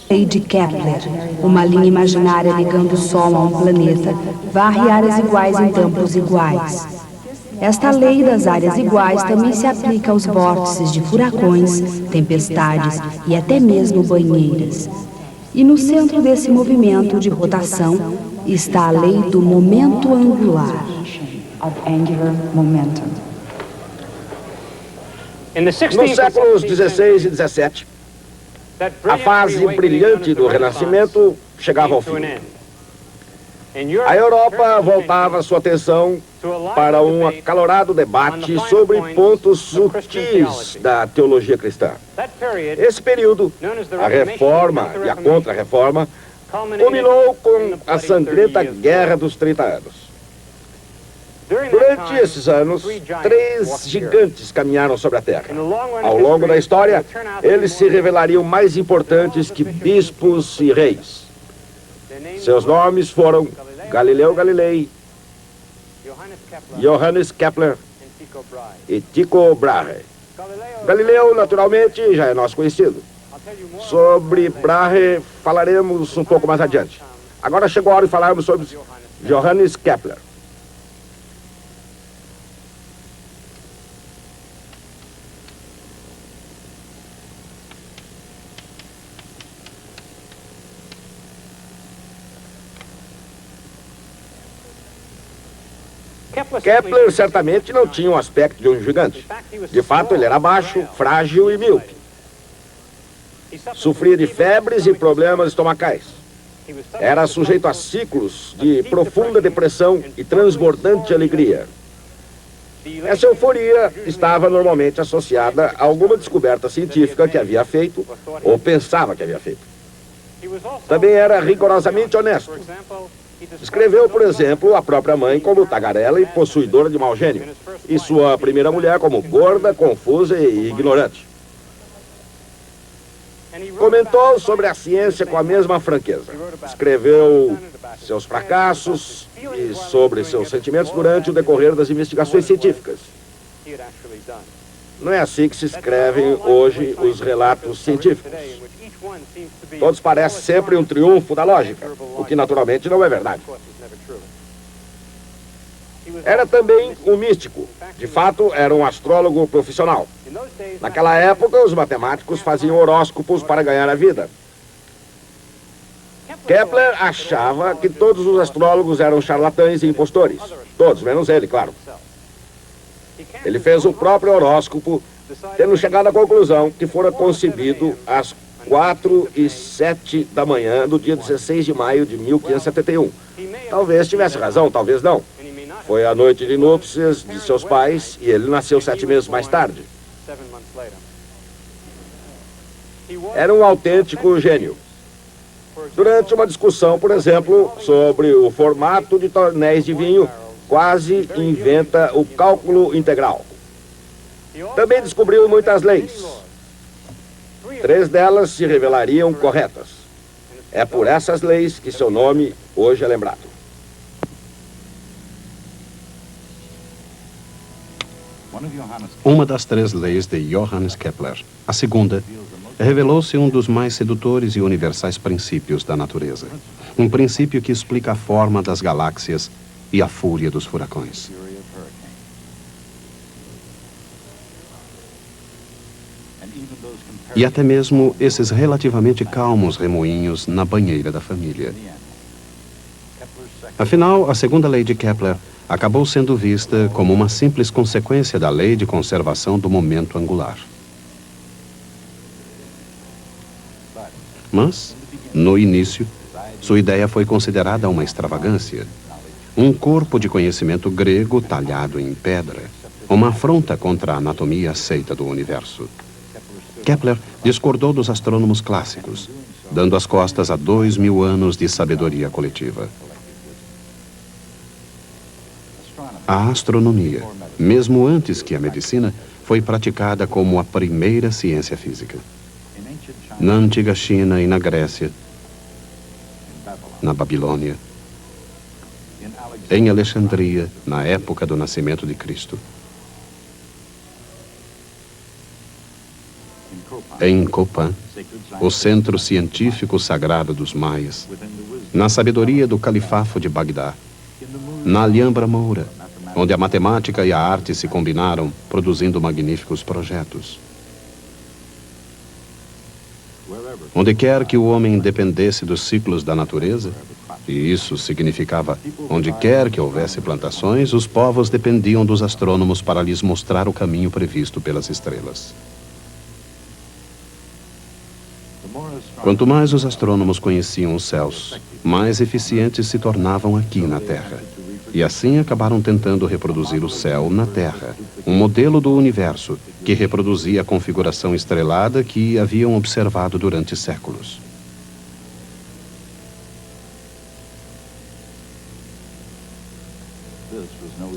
Lei de Kepler, uma linha imaginária ligando o Sol a um planeta, varre áreas iguais em campos iguais. Esta lei das áreas iguais também se aplica aos vórtices de furacões, tempestades e até mesmo banheiras. E no centro desse movimento de rotação está a lei do momento angular. Nos séculos XVI e XVII, a fase brilhante do Renascimento chegava ao fim. A Europa voltava sua atenção para um acalorado debate sobre pontos sutis da teologia cristã. Esse período, a Reforma e a Contra-Reforma, culminou com a sangrenta Guerra dos 30 Anos. Durante esses anos, 3 gigantes caminharam sobre a Terra. Ao longo da história, eles se revelariam mais importantes que bispos e reis. Seus nomes foram Galileu Galilei, Johannes Kepler e Tycho Brahe. Galileu, naturalmente, já é nosso conhecido. Sobre Brahe falaremos um pouco mais adiante. Agora chegou a hora de falarmos sobre Johannes Kepler. Kepler certamente não tinha o aspecto de um gigante. De fato, ele era baixo, frágil e míope. Sofria de febres e problemas estomacais. Era sujeito a ciclos de profunda depressão e transbordante alegria. Essa euforia estava normalmente associada a alguma descoberta científica que havia feito, ou pensava que havia feito. Também era rigorosamente honesto. Descreveu, por exemplo, a própria mãe como tagarela e possuidora de mau gênio, e sua primeira mulher como gorda, confusa e ignorante. Comentou sobre a ciência com a mesma franqueza. Escreveu seus fracassos e sobre seus sentimentos durante o decorrer das investigações científicas. Não é assim que se escrevem hoje os relatos científicos. Todos parecem sempre um triunfo da lógica, o que naturalmente não é verdade. Era também um místico. De fato, era um astrólogo profissional. Naquela época, os matemáticos faziam horóscopos para ganhar a vida. Kepler achava que todos os astrólogos eram charlatães e impostores. Todos, menos ele, claro. Ele fez o próprio horóscopo, tendo chegado à conclusão que fora concebido às 4h07 da manhã do dia 16 de maio de 1571. Talvez tivesse razão, talvez não. Foi a noite de núpcias de seus pais e ele nasceu 7 meses mais tarde. Era um autêntico gênio. Durante uma discussão, por exemplo, sobre o formato de tonéis de vinho, quase inventa o cálculo integral. Também descobriu muitas leis. 3 delas se revelariam corretas. É por essas leis que seu nome hoje é lembrado. Uma das 3 leis de Johannes Kepler, a segunda, revelou-se um dos mais sedutores e universais princípios da natureza. Um princípio que explica a forma das galáxias e a fúria dos e até mesmo esses relativamente calmos remoinhos na banheira da família. Afinal, a segunda lei de Kepler acabou sendo vista como uma simples consequência da lei de conservação do momento angular. Mas, no início, sua ideia foi considerada uma extravagância, um corpo de conhecimento grego talhado em pedra, uma afronta contra a anatomia aceita do universo. Kepler discordou dos astrônomos clássicos, dando as costas a 2000 anos de sabedoria coletiva. A astronomia, mesmo antes que a medicina, foi praticada como a primeira ciência física. Na antiga China e na Grécia, na Babilônia, em Alexandria, na época do nascimento de Cristo. Em Copan, o centro científico sagrado dos maias, na sabedoria do califafo de Bagdá, na Alhambra Moura, onde a matemática e a arte se combinaram, produzindo magníficos projetos. Onde quer que o homem dependesse dos ciclos da natureza, e isso significava, onde quer que houvesse plantações, os povos dependiam dos astrônomos para lhes mostrar o caminho previsto pelas estrelas. Quanto mais os astrônomos conheciam os céus, mais eficientes se tornavam aqui na Terra. E assim acabaram tentando reproduzir o céu na Terra, um modelo do universo que reproduzia a configuração estrelada que haviam observado durante séculos.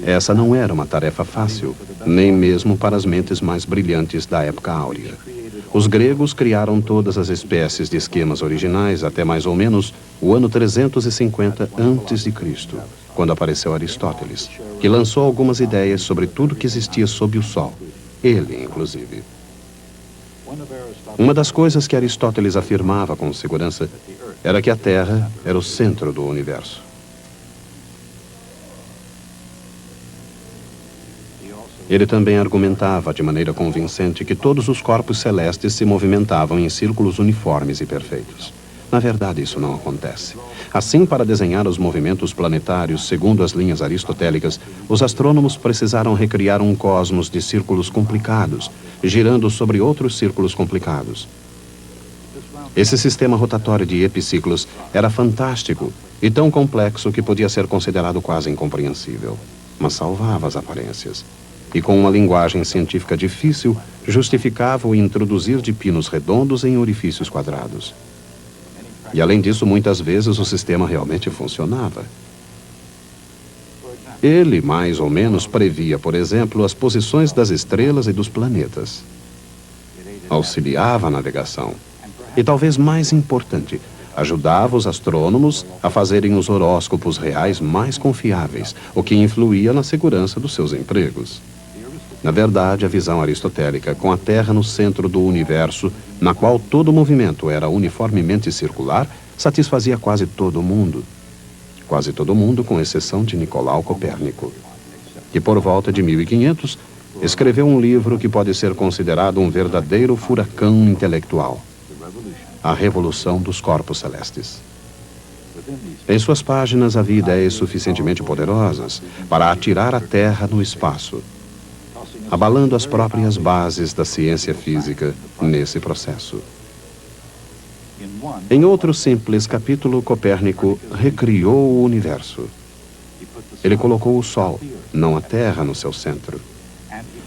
Essa não era uma tarefa fácil, nem mesmo para as mentes mais brilhantes da época áurea. Os gregos criaram todas as espécies de esquemas originais até mais ou menos o ano 350 a.C., quando apareceu Aristóteles, que lançou algumas ideias sobre tudo que existia sob o Sol, ele inclusive. Uma das coisas que Aristóteles afirmava com segurança era que a Terra era o centro do universo. Ele também argumentava de maneira convincente que todos os corpos celestes se movimentavam em círculos uniformes e perfeitos. Na verdade, isso não acontece. Assim, para desenhar os movimentos planetários segundo as linhas aristotélicas, os astrônomos precisaram recriar um cosmos de círculos complicados, girando sobre outros círculos complicados. Esse sistema rotatório de epiciclos era fantástico e tão complexo que podia ser considerado quase incompreensível, mas salvava as aparências. E com uma linguagem científica difícil, justificava o introduzir de pinos redondos em orifícios quadrados. E além disso, muitas vezes o sistema realmente funcionava. Ele, mais ou menos, previa, por exemplo, as posições das estrelas e dos planetas. Auxiliava a navegação. E talvez mais importante, ajudava os astrônomos a fazerem os horóscopos reais mais confiáveis, o que influía na segurança dos seus empregos. Na verdade, a visão aristotélica, com a Terra no centro do universo, na qual todo movimento era uniformemente circular, satisfazia quase todo mundo. Quase todo mundo, com exceção de Nicolau Copérnico, que por volta de 1500 escreveu um livro que pode ser considerado um verdadeiro furacão intelectual: A Revolução dos Corpos Celestes. Em suas páginas havia ideias suficientemente poderosas para atirar a Terra no espaço, abalando as próprias bases da ciência física nesse processo. Em outro simples capítulo, Copérnico recriou o universo. Ele colocou o Sol, não a Terra, no seu centro.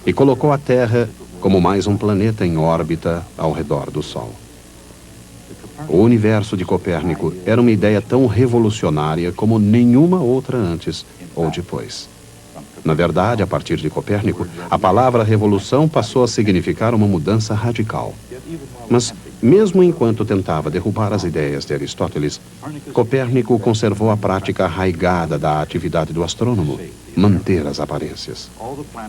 E colocou a Terra como mais um planeta em órbita ao redor do Sol. O universo de Copérnico era uma ideia tão revolucionária como nenhuma outra antes ou depois. Na verdade, a partir de Copérnico, a palavra revolução passou a significar uma mudança radical. Mas, mesmo enquanto tentava derrubar as ideias de Aristóteles, Copérnico conservou a prática arraigada da atividade do astrônomo: manter as aparências.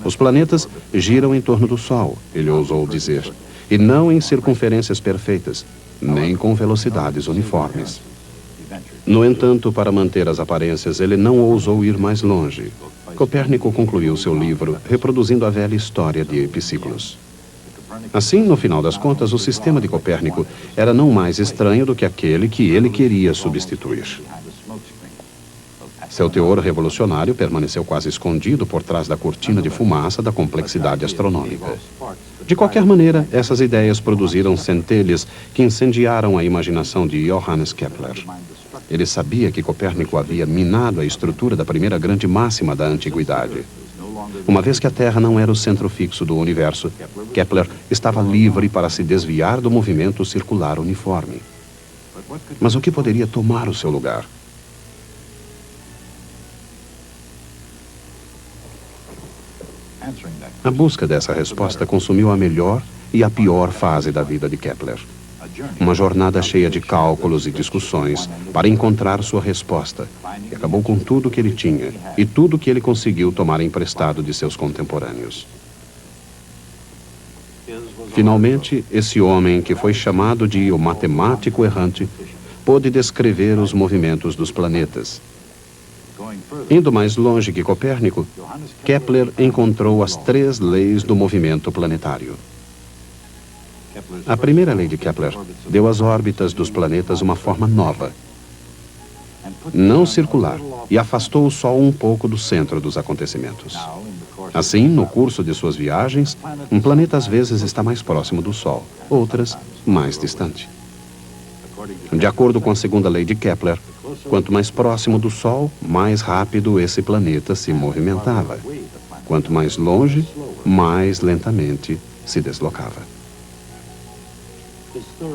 Os planetas giram em torno do Sol, ele ousou dizer, e não em circunferências perfeitas, nem com velocidades uniformes. No entanto, para manter as aparências, ele não ousou ir mais longe. Copérnico concluiu seu livro reproduzindo a velha história de epiciclos. Assim, no final das contas, o sistema de Copérnico era não mais estranho do que aquele que ele queria substituir. Seu teor revolucionário permaneceu quase escondido por trás da cortina de fumaça da complexidade astronômica. De qualquer maneira, essas ideias produziram centelhas que incendiaram a imaginação de Johannes Kepler. Ele sabia que Copérnico havia minado a estrutura da primeira grande máxima da antiguidade. Uma vez que a Terra não era o centro fixo do universo, Kepler estava livre para se desviar do movimento circular uniforme. Mas o que poderia tomar o seu lugar? A busca dessa resposta consumiu a melhor e a pior fase da vida de Kepler. Uma jornada cheia de cálculos e discussões para encontrar sua resposta, que acabou com tudo que ele tinha e tudo que ele conseguiu tomar emprestado de seus contemporâneos. Finalmente, esse homem, que foi chamado de o matemático errante, pôde descrever os movimentos dos planetas. Indo mais longe que Copérnico, Kepler encontrou as 3 leis do movimento planetário. A primeira lei de Kepler deu às órbitas dos planetas uma forma nova, não circular, e afastou o Sol um pouco do centro dos acontecimentos. Assim, no curso de suas viagens, um planeta às vezes está mais próximo do Sol, outras mais distante. De acordo com a segunda lei de Kepler, quanto mais próximo do Sol, mais rápido esse planeta se movimentava. Quanto mais longe, mais lentamente se deslocava.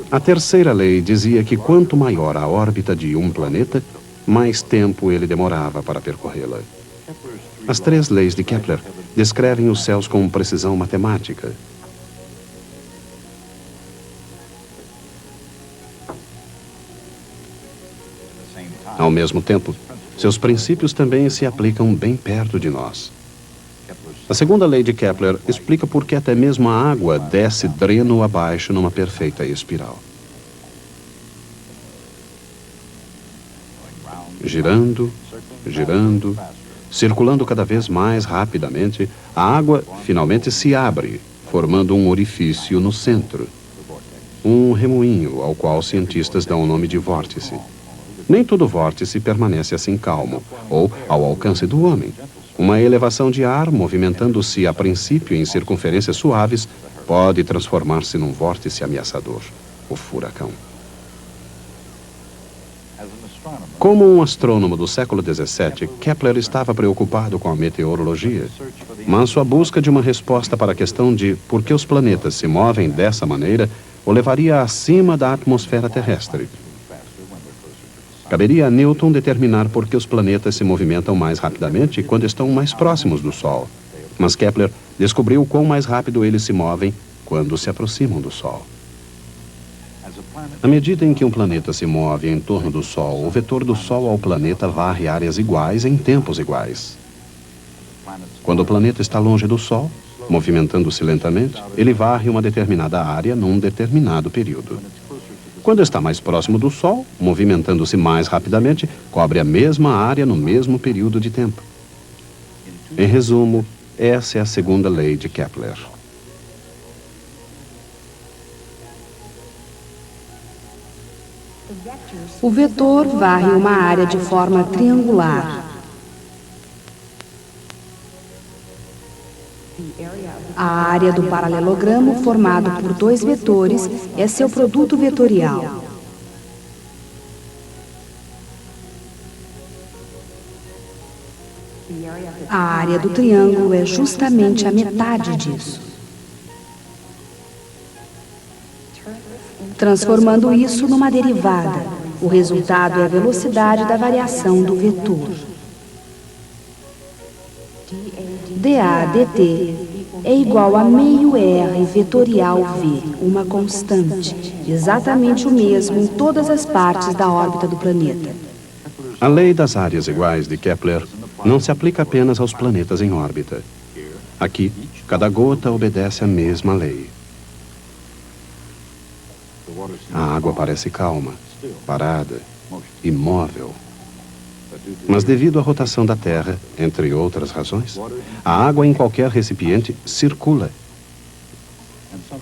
A terceira lei dizia que quanto maior a órbita de um planeta, mais tempo ele demorava para percorrê-la. As 3 leis de Kepler descrevem os céus com precisão matemática. Ao mesmo tempo, seus princípios também se aplicam bem perto de nós. A segunda lei de Kepler explica por que até mesmo a água desce dreno abaixo numa perfeita espiral. Girando, girando, circulando cada vez mais rapidamente, a água finalmente se abre, formando um orifício no centro. Um remoinho ao qual cientistas dão o nome de vórtice. Nem todo vórtice permanece assim calmo, ou ao alcance do homem. Uma elevação de ar, movimentando-se a princípio em circunferências suaves, pode transformar-se num vórtice ameaçador, o furacão. Como um astrônomo do século XVII, Kepler estava preocupado com a meteorologia, mas sua busca de uma resposta para a questão de por que os planetas se movem dessa maneira o levaria acima da atmosfera terrestre. Caberia a Newton determinar por que os planetas se movimentam mais rapidamente quando estão mais próximos do Sol. Mas Kepler descobriu quão mais rápido eles se movem quando se aproximam do Sol. À medida em que um planeta se move em torno do Sol, o vetor do Sol ao planeta varre áreas iguais em tempos iguais. Quando o planeta está longe do Sol, movimentando-se lentamente, ele varre uma determinada área num determinado período. Quando está mais próximo do Sol, movimentando-se mais rapidamente, cobre a mesma área no mesmo período de tempo. Em resumo, essa é a segunda lei de Kepler. O vetor varre uma área de forma triangular. A área do paralelogramo, formado por 2 vetores, é seu produto vetorial. A área do triângulo é justamente a metade disso. Transformando isso numa derivada, o resultado é a velocidade da variação do vetor. dA dt é igual a meio r vetorial v, uma constante, exatamente o mesmo em todas as partes da órbita do planeta. A lei das áreas iguais de Kepler não se aplica apenas aos planetas em órbita. Aqui, cada gota obedece à mesma lei. A água parece calma, parada, imóvel. Mas devido à rotação da Terra, entre outras razões, a água em qualquer recipiente circula.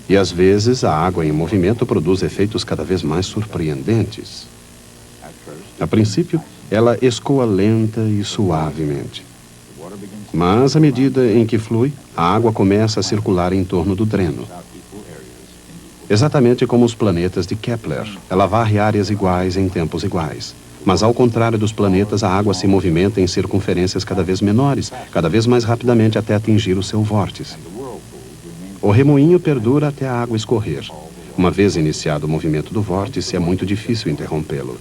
E às vezes a água em movimento produz efeitos cada vez mais surpreendentes. A princípio, ela escoa lenta e suavemente. Mas à medida em que flui, a água começa a circular em torno do dreno. Exatamente como os planetas de Kepler, ela varre áreas iguais em tempos iguais. Mas ao contrário dos planetas, a água se movimenta em circunferências cada vez menores, cada vez mais rapidamente até atingir o seu vórtice. O remoinho perdura até a água escorrer. Uma vez iniciado o movimento do vórtice, é muito difícil interrompê-lo.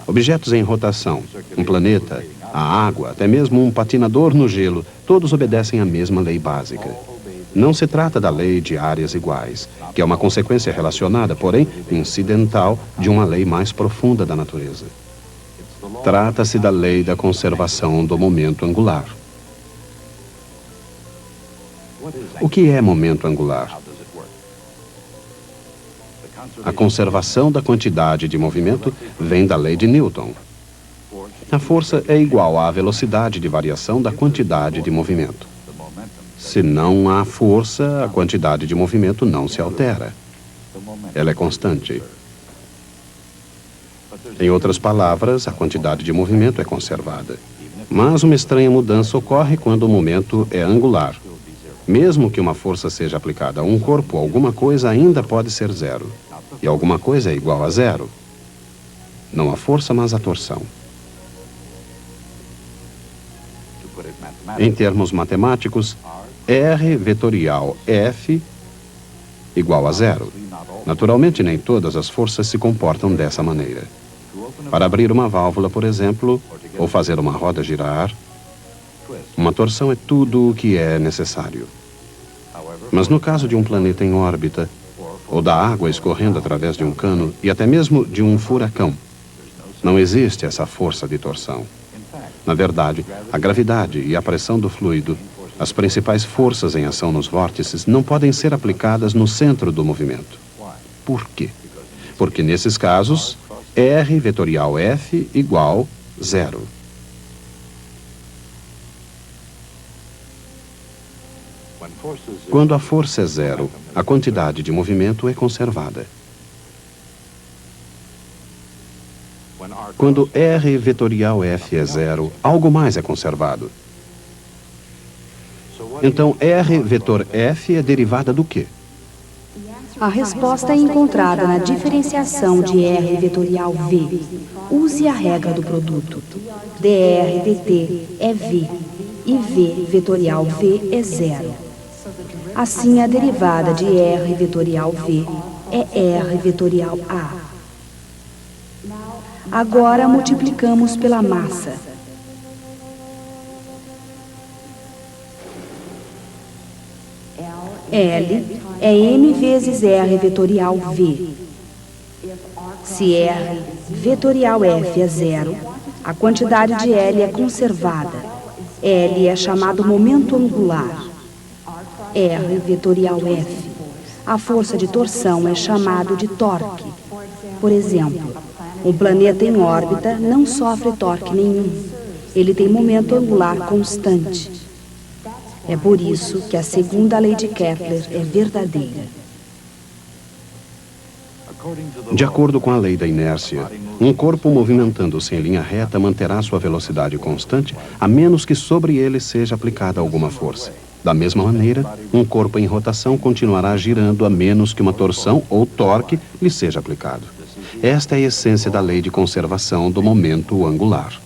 Objetos em rotação, um planeta, a água, até mesmo um patinador no gelo, todos obedecem à mesma lei básica. Não se trata da lei de áreas iguais, que é uma consequência relacionada, porém incidental, de uma lei mais profunda da natureza. Trata-se da lei da conservação do momento angular. O que é momento angular? A conservação da quantidade de movimento vem da lei de Newton. A força é igual à velocidade de variação da quantidade de movimento. Se não há força, a quantidade de movimento não se altera. Ela é constante. Em outras palavras, a quantidade de movimento é conservada. Mas uma estranha mudança ocorre quando o momento é angular. Mesmo que uma força seja aplicada a um corpo, alguma coisa ainda pode ser zero. E alguma coisa é igual a zero. Não a força, mas a torção. Em termos matemáticos, R vetorial F igual a zero. Naturalmente, nem todas as forças se comportam dessa maneira. Para abrir uma válvula, por exemplo, ou fazer uma roda girar, uma torção é tudo o que é necessário. Mas no caso de um planeta em órbita, ou da água escorrendo através de um cano, e até mesmo de um furacão, não existe essa força de torção. Na verdade, a gravidade e a pressão do fluido, as principais forças em ação nos vórtices, não podem ser aplicadas no centro do movimento. Por quê? Porque nesses casos, R vetorial F igual zero. Quando a força é zero, a quantidade de movimento é conservada. Quando R vetorial F é zero, algo mais é conservado. Então, R vetor F é derivada do quê? A resposta é encontrada na diferenciação de R vetorial V. Use a regra do produto. dr dt é V e V vetorial V é zero. Assim, a derivada de R vetorial V é R vetorial A. Agora multiplicamos pela massa. L é M vezes R vetorial V. Se R vetorial F é zero, a quantidade de L é conservada. L é chamado momento angular. R vetorial F. A força de torção é chamado de torque. Por exemplo, um planeta em órbita não sofre torque nenhum. Ele tem momento angular constante. É por isso que a segunda lei de Kepler é verdadeira. De acordo com a lei da inércia, um corpo movimentando-se em linha reta manterá sua velocidade constante, a menos que sobre ele seja aplicada alguma força. Da mesma maneira, um corpo em rotação continuará girando a menos que uma torção ou torque lhe seja aplicado. Esta é a essência da lei de conservação do momento angular.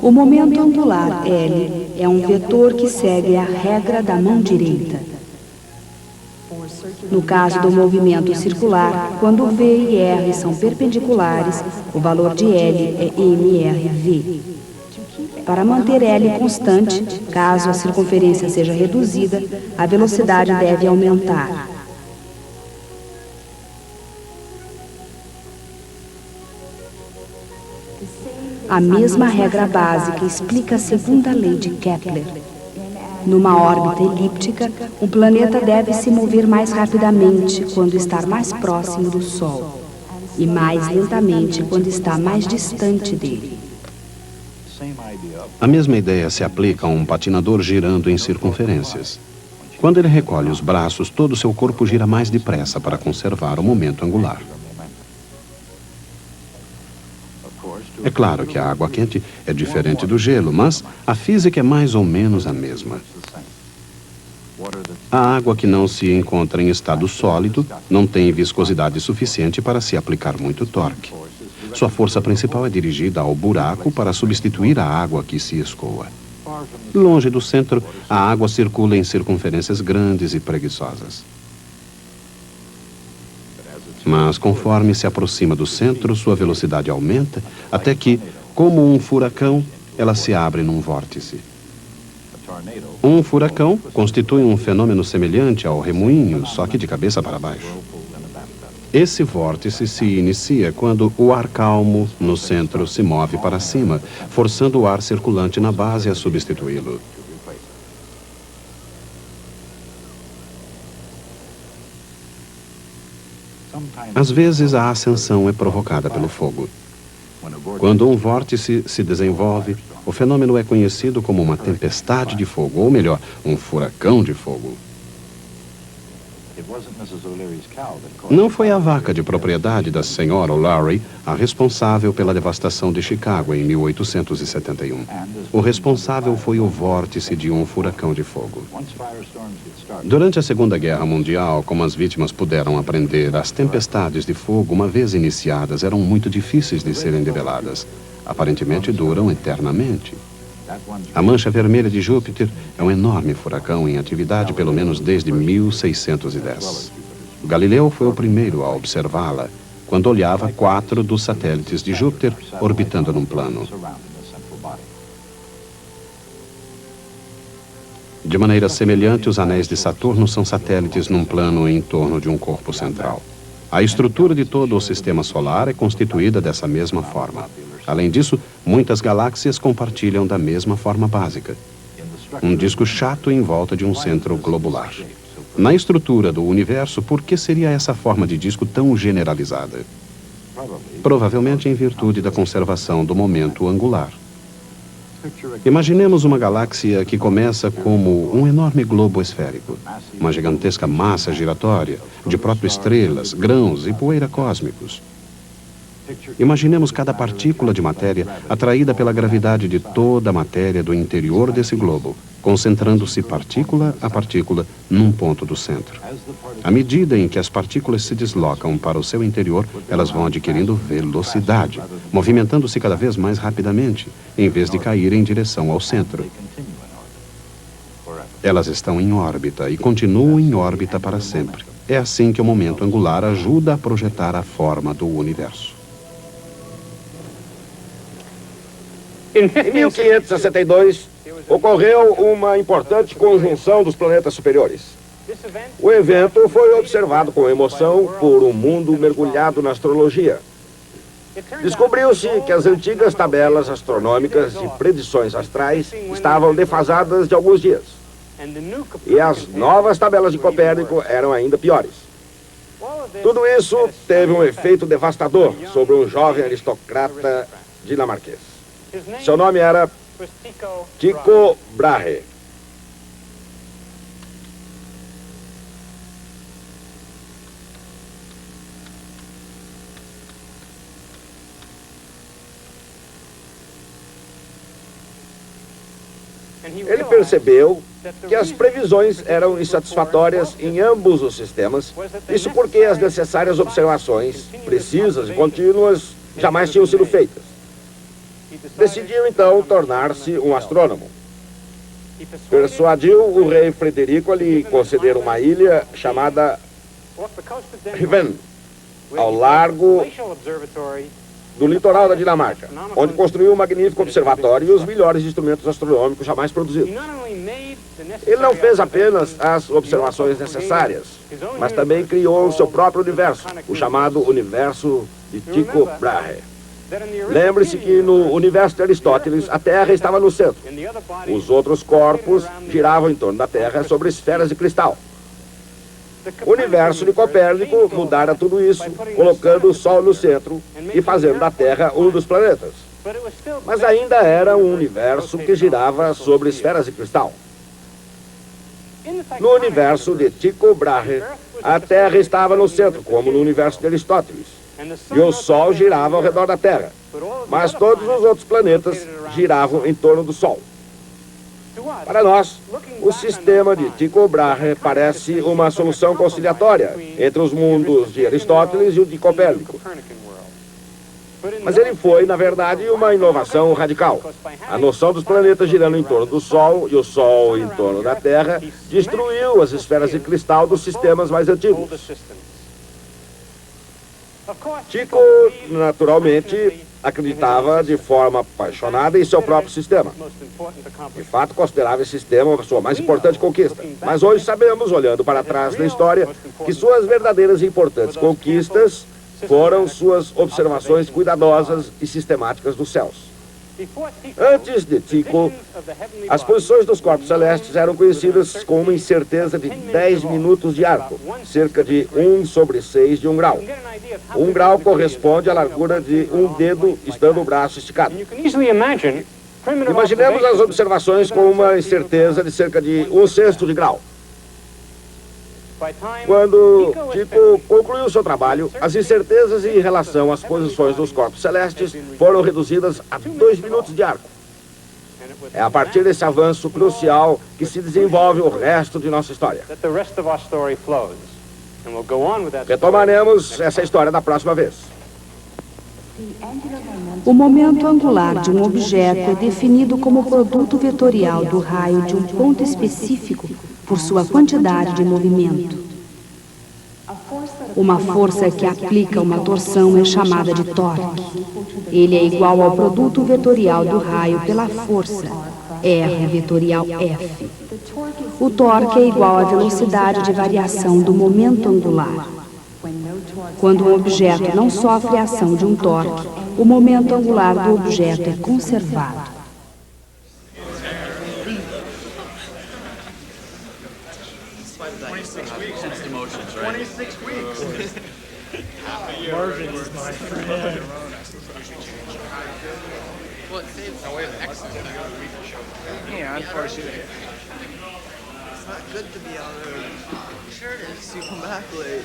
O momento angular, L, é um vetor que segue a regra da mão direita. No caso do movimento circular, quando V e R são perpendiculares, o valor de L é mRV. Para manter L constante, caso a circunferência seja reduzida, a velocidade deve aumentar. A mesma regra básica explica a segunda lei de Kepler. Numa órbita elíptica, um planeta deve se mover mais rapidamente quando está mais próximo do Sol e mais lentamente quando está mais distante dele. A mesma ideia se aplica a um patinador girando em circunferências. Quando ele recolhe os braços, todo o seu corpo gira mais depressa para conservar o momento angular. É claro que a água quente é diferente do gelo, mas a física é mais ou menos a mesma. A água que não se encontra em estado sólido não tem viscosidade suficiente para se aplicar muito torque. Sua força principal é dirigida ao buraco para substituir a água que se escoa. Longe do centro, a água circula em circunferências grandes e preguiçosas. Mas conforme se aproxima do centro, sua velocidade aumenta, até que, como um furacão, ela se abre num vórtice. Um furacão constitui um fenômeno semelhante ao remoinho, só que de cabeça para baixo. Esse vórtice se inicia quando o ar calmo no centro se move para cima, forçando o ar circulante na base a substituí-lo. Às vezes, a ascensão é provocada pelo fogo. Quando um vórtice se desenvolve, o fenômeno é conhecido como uma tempestade de fogo, ou melhor, um furacão de fogo. Não foi a vaca de propriedade da senhora O'Leary a responsável pela devastação de Chicago em 1871. O responsável foi o vórtice de um furacão de fogo. Durante a Segunda Guerra Mundial, como as vítimas puderam aprender, as tempestades de fogo, uma vez iniciadas, eram muito difíceis de serem debeladas. Aparentemente duram eternamente. A mancha vermelha de Júpiter é um enorme furacão em atividade pelo menos desde 1610. Galileu foi o primeiro a observá-la, quando olhava 4 dos satélites de Júpiter orbitando num plano. De maneira semelhante, os anéis de Saturno são satélites num plano em torno de um corpo central. A estrutura de todo o sistema solar é constituída dessa mesma forma. Além disso, muitas galáxias compartilham da mesma forma básica. Um disco chato em volta de um centro globular. Na estrutura do universo, por que seria essa forma de disco tão generalizada? Provavelmente em virtude da conservação do momento angular. Imaginemos uma galáxia que começa como um enorme globo esférico, uma gigantesca massa giratória de protoestrelas, grãos e poeira cósmicos. Imaginemos cada partícula de matéria atraída pela gravidade de toda a matéria do interior desse globo, concentrando-se partícula a partícula num ponto do centro. À medida em que as partículas se deslocam para o seu interior, elas vão adquirindo velocidade, movimentando-se cada vez mais rapidamente, em vez de cair em direção ao centro. Elas estão em órbita e continuam em órbita para sempre. É assim que o momento angular ajuda a projetar a forma do universo. Em 1562, ocorreu uma importante conjunção dos planetas superiores. O evento foi observado com emoção por um mundo mergulhado na astrologia. Descobriu-se que as antigas tabelas astronômicas e predições astrais estavam defasadas de alguns dias. E as novas tabelas de Copérnico eram ainda piores. Tudo isso teve um efeito devastador sobre um jovem aristocrata dinamarquês. Seu nome era Tycho Brahe. Ele percebeu que as previsões eram insatisfatórias em ambos os sistemas, isso porque as necessárias observações precisas e contínuas jamais tinham sido feitas. Decidiu, então, tornar-se um astrônomo. Persuadiu o rei Frederico a lhe conceder uma ilha chamada Riven, ao largo do litoral da Dinamarca, onde construiu um magnífico observatório e os melhores instrumentos astronômicos jamais produzidos. Ele não fez apenas as observações necessárias, mas também criou o seu próprio universo, o chamado universo de Tycho Brahe. Lembre-se que no universo de Aristóteles, a Terra estava no centro. Os outros corpos giravam em torno da Terra sobre esferas de cristal. O universo de Copérnico mudara tudo isso, colocando o Sol no centro e fazendo da Terra um dos planetas. Mas ainda era um universo que girava sobre esferas de cristal. No universo de Tycho Brahe, a Terra estava no centro, como no universo de Aristóteles, e o Sol girava ao redor da Terra, mas todos os outros planetas giravam em torno do Sol. Para nós, o sistema de Tycho Brahe parece uma solução conciliatória entre os mundos de Aristóteles e o de Copérnico. Mas ele foi, na verdade, uma inovação radical. A noção dos planetas girando em torno do Sol e o Sol em torno da Terra destruiu as esferas de cristal dos sistemas mais antigos. Tycho, naturalmente, acreditava de forma apaixonada em seu próprio sistema. De fato, considerava esse sistema a sua mais importante conquista. Mas hoje sabemos, olhando para trás na história, que suas verdadeiras e importantes conquistas foram suas observações cuidadosas e sistemáticas dos céus. Antes de Tycho, as posições dos corpos celestes eram conhecidas com uma incerteza de 10 minutos de arco, cerca de 1/6 de um grau. Um grau corresponde à largura de um dedo, estando o braço esticado. Imaginemos as observações com uma incerteza de cerca de 1/6 de grau. Quando Tycho concluiu seu trabalho, as incertezas em relação às posições dos corpos celestes foram reduzidas a 2 minutos de arco. É a partir desse avanço crucial que se desenvolve o resto de nossa história. Retomaremos essa história da próxima vez. O momento angular de um objeto é definido como produto vetorial do raio de um ponto específico por sua quantidade de movimento. Uma força que aplica uma torção é chamada de torque. Ele é igual ao produto vetorial do raio pela força, R vetorial F. O torque é igual à velocidade de variação do momento angular. Quando um objeto não sofre a ação de um torque, o momento angular do objeto é conservado. Yeah, unfortunately. It's not good to be out early. Sure it is. You come back late.